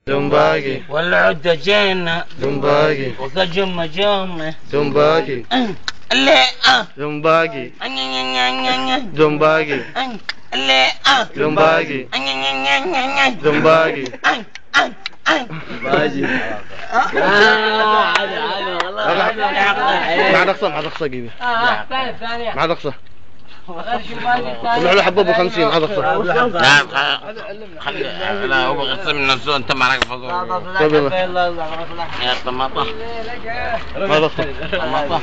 زنباقي والعدة جينا زنباقي وكجمة جمة زنباقي اللي زنباقي زنباقي اللي زنباقي زنباقي باجي ما عاد اقصى ما عاد اقصى قيمة ما عاد اقصى طلع له حبة ب50 ما عاد اقصى لا هو بغصب من نفسه انت ما راك طيب يلا يا طماطة ما عاد اقصى طماطة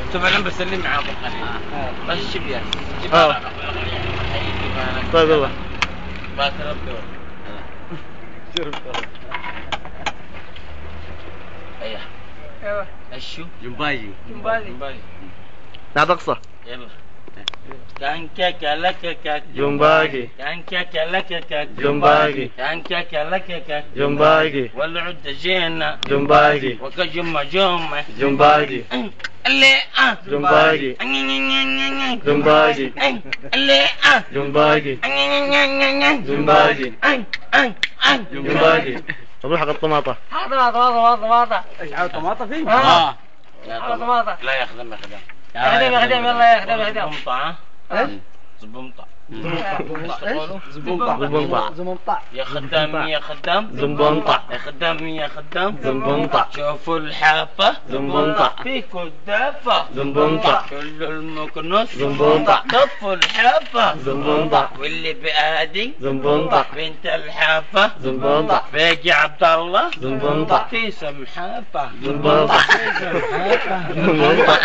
انت بعدين بسلم معاك بس شبيه طيب يلا ما تربي ايوه اشو جمباجي ما عاد اقصى يلا كان كاكا لك كاك زنباقي كان كاكا لك كاك زنباقي كان كاكا لك كاك زنباقي والعدة جينا زنباقي وكجمة جمة زنباقي اللي زنباقي زنباقي اللي زنباقي زنباقي زنباقي اروح حق الطماطة طماطة ايش عاود طماطة فيه؟ طماطة لا يخدم يلا يخدم زبمطة زنبنطع يا خدام يا خدام زنبنطع يا خدام يا خدام زنبنطع شوفوا الحافة زنبنطع فيكوا الدافة زنبنطع كل المكنس زنبنطع طفوا الحافة زنبنطع واللي بآدي زنبنطع بنت الحافة زنبنطع باقي عبد الله زنبنطع في سمحافة زنبنطع زنبنطع